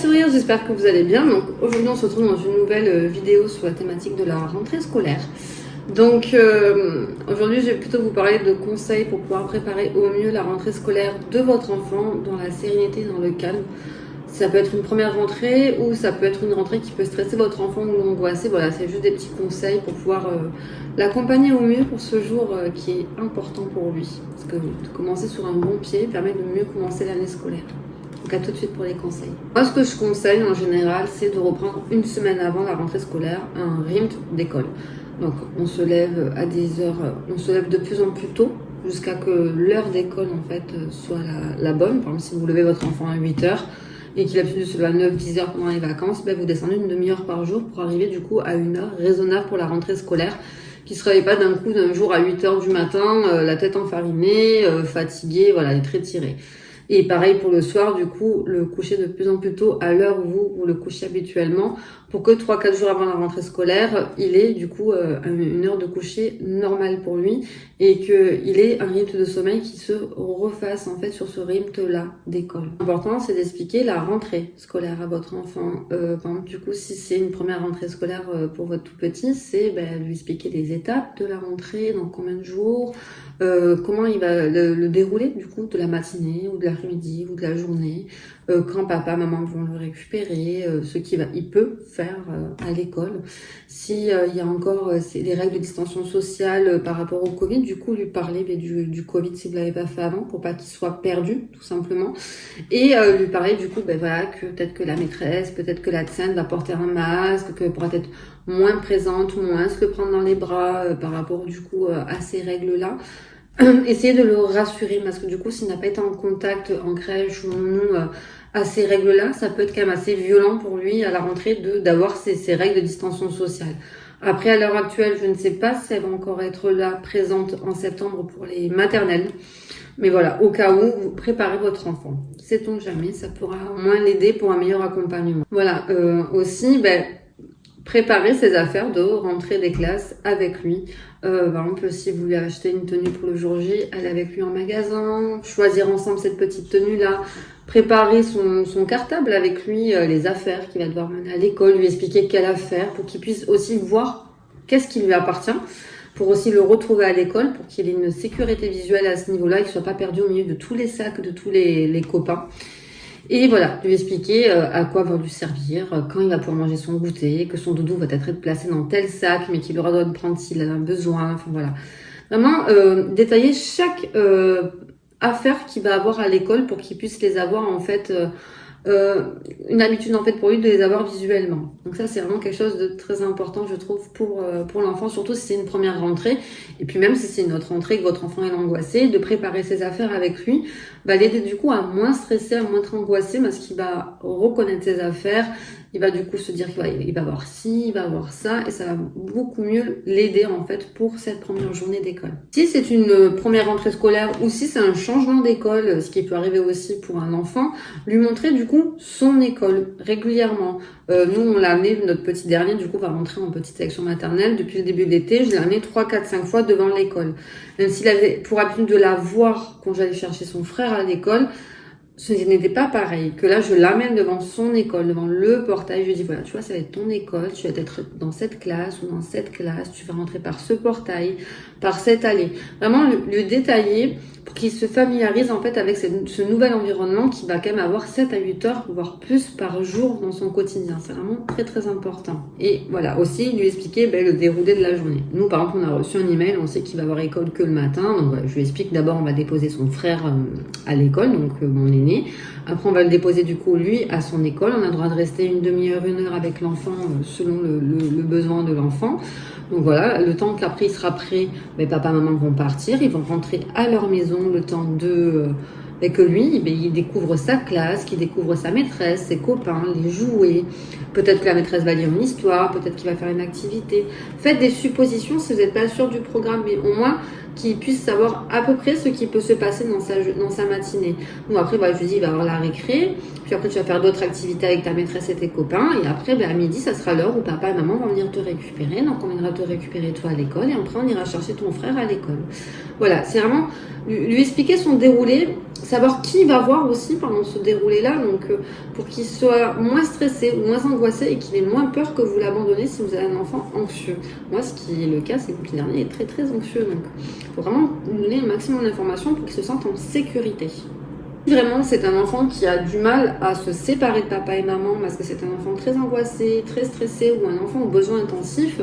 sourire, j'espère que vous allez bien. Donc aujourd'hui on se retrouve dans une nouvelle vidéo sur la thématique de la rentrée scolaire. Donc aujourd'hui je vais plutôt vous parler de conseils pour pouvoir préparer au mieux la rentrée scolaire de votre enfant dans la sérénité et dans le calme. Ça peut être une première rentrée ou ça peut être une rentrée qui peut stresser votre enfant ou l'angoisser. Voilà, c'est juste des petits conseils pour pouvoir l'accompagner au mieux pour ce jour qui est important pour lui. Parce que de commencer sur un bon pied permet de mieux commencer l'année scolaire. Donc à tout de suite pour les conseils. Moi ce que je conseille en général c'est de reprendre une semaine avant la rentrée scolaire un rythme d'école. Donc on se lève à des heures, on se lève de plus en plus tôt jusqu'à que l'heure d'école en fait soit la bonne. Par exemple si vous levez votre enfant à 8 heures et qu'il a l'habitude de se lever à 9-10 heures pendant les vacances, ben vous descendez une demi-heure par jour pour arriver du coup à une heure raisonnable pour la rentrée scolaire, qui ne se réveille pas d'un coup d'un jour à 8 heures du matin, la tête enfarinée, fatigué, voilà, et très tiré. Et pareil pour le soir, du coup, le coucher de plus en plus tôt à l'heure où vous le couchez habituellement, pour que 3-4 jours avant la rentrée scolaire, il ait du coup une heure de coucher normale pour lui et qu'il ait un rythme de sommeil qui se refasse en fait sur ce rythme-là d'école. L'important, c'est d'expliquer la rentrée scolaire à votre enfant. Par exemple, du coup, si c'est une première rentrée scolaire pour votre tout petit, c'est lui expliquer les étapes de la rentrée, dans combien de jours, comment il va le dérouler du coup de la matinée ou de l'après-midi ou de la journée, quand papa, maman vont le récupérer, ce qu'il peut faire à l'école. Si il y a encore des règles de distanciation sociale par rapport au Covid, du coup lui parler du Covid si vous l'avez pas fait avant pour pas qu'il soit perdu tout simplement, et lui parler du coup voilà que peut-être que la maîtresse, peut-être que la scène va porter un masque, que pourra être moins présente, moins se le prendre dans les bras par rapport du coup à ces règles là. Essayez de le rassurer parce que du coup s'il n'a pas été en contact en crèche ou nous à ces règles-là, ça peut être quand même assez violent pour lui à la rentrée d'avoir ces règles de distanciation sociale. Après, à l'heure actuelle, je ne sais pas si elles vont encore être là, présentes en septembre pour les maternelles. Mais voilà, au cas où, vous préparez votre enfant. Sait-on jamais, ça pourra au moins l'aider pour un meilleur accompagnement. Voilà, aussi, préparer ses affaires de rentrée des classes avec lui. Par exemple, si vous lui achetez une tenue pour le jour J, aller avec lui en magasin, choisir ensemble cette petite tenue-là, préparer son cartable avec lui, les affaires qu'il va devoir mener à l'école, lui expliquer quelle affaire pour qu'il puisse aussi voir qu'est-ce qui lui appartient, pour aussi le retrouver à l'école, pour qu'il ait une sécurité visuelle à ce niveau-là, qu'il ne soit pas perdu au milieu de tous les sacs, de tous les copains. Et voilà, lui expliquer à quoi va lui servir, quand il va pouvoir manger son goûter, que son doudou va être placé dans tel sac, mais qu'il aura le droit de prendre s'il en a besoin. Enfin voilà, vraiment détailler chaque affaire qu'il va avoir à l'école pour qu'il puisse les avoir en fait, une habitude en fait pour lui de les avoir visuellement. Donc ça c'est vraiment quelque chose de très important je trouve pour l'enfant, surtout si c'est une première rentrée, et puis même si c'est une autre rentrée que votre enfant est angoissé, de préparer ses affaires avec lui va l'aider du coup à moins stresser, à moins être angoissé parce qu'il va reconnaître ses affaires, il va du coup se dire qu'il va avoir ci, il va avoir ça, et ça va beaucoup mieux l'aider en fait pour cette première journée d'école. Si c'est une première rentrée scolaire ou si c'est un changement d'école, ce qui peut arriver aussi pour un enfant, lui montrer du coup son école régulièrement. Nous on l'a amené, notre petit dernier du coup va rentrer en petite section maternelle depuis le début de l'été, je l'ai amené 3, 4, 5 fois devant l'école. Même s'il avait pour habitude de la voir quand j'allais chercher son frère à l'école, ce n'était pas pareil, que là je l'amène devant son école, devant le portail, je lui dis voilà, tu vois, ça va être ton école, tu vas être dans cette classe ou dans cette classe, tu vas rentrer par ce portail, par cette allée. Vraiment le détailler pour qu'il se familiarise en fait avec ce nouvel environnement qui va quand même avoir 7 à 8 heures, voire plus par jour dans son quotidien. C'est vraiment très très important. Et voilà, aussi lui expliquer le déroulé de la journée. Nous par exemple on a reçu un email, on sait qu'il va avoir école que le matin, donc voilà, je lui explique d'abord on va déposer son frère à l'école, donc mon aîné. Après on va le déposer du coup lui à son école, on a le droit de rester une demi-heure, une heure avec l'enfant selon le besoin de l'enfant. Donc voilà, le temps qu'après il sera prêt, papa, maman vont partir, ils vont rentrer à leur maison le temps que lui, il découvre sa classe, qu'il découvre sa maîtresse, ses copains, les jouets. Peut-être que la maîtresse va lire une histoire, peut-être qu'il va faire une activité. Faites des suppositions si vous n'êtes pas sûr du programme, mais au moins qu'il puisse savoir à peu près ce qui peut se passer dans sa matinée. Bon, après, je lui dis, il va avoir la récré, puis après, tu vas faire d'autres activités avec ta maîtresse et tes copains, et après, à midi, ça sera l'heure où papa et maman vont venir te récupérer, donc on viendra te récupérer toi à l'école, et après, on ira chercher ton frère à l'école. Voilà, c'est vraiment lui expliquer son déroulé savoir qui va voir aussi pendant ce déroulé-là, donc pour qu'il soit moins stressé, moins angoissé et qu'il ait moins peur que vous l'abandonnez si vous avez un enfant anxieux. Moi, ce qui est le cas, c'est que mon petit dernier est très très anxieux, donc il faut vraiment lui donner le maximum d'informations pour qu'il se sente en sécurité. Vraiment, c'est un enfant qui a du mal à se séparer de papa et maman parce que c'est un enfant très angoissé, très stressé ou un enfant aux besoins intensifs.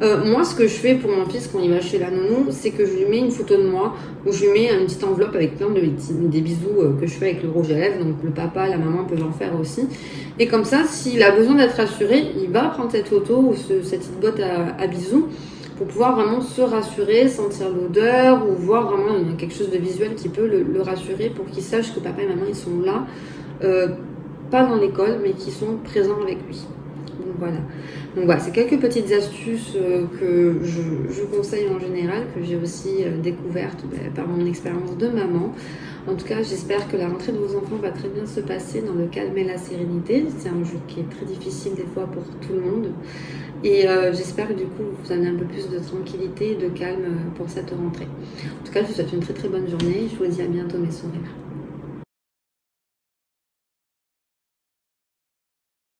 Moi, ce que je fais pour mon fils quand il va chez la nounou, c'est que je lui mets une photo de moi où je lui mets une petite enveloppe avec plein des bisous que je fais avec le rouge à lèvres. Donc le papa, la maman peuvent en faire aussi. Et comme ça, s'il a besoin d'être rassuré, il va prendre cette photo ou cette petite boîte à bisous pour pouvoir vraiment se rassurer, sentir l'odeur ou voir vraiment quelque chose de visuel qui peut le rassurer pour qu'il sache que papa et maman ils sont là, pas dans l'école, mais qui sont présents avec lui. Donc voilà, c'est quelques petites astuces que je conseille en général, que j'ai aussi découvertes par mon expérience de maman. En tout cas, j'espère que la rentrée de vos enfants va très bien se passer dans le calme et la sérénité. C'est un jour qui est très difficile des fois pour tout le monde. Et j'espère que du coup, vous avez un peu plus de tranquillité et de calme pour cette rentrée. En tout cas, je vous souhaite une très très bonne journée. Je vous dis à bientôt mes sourires.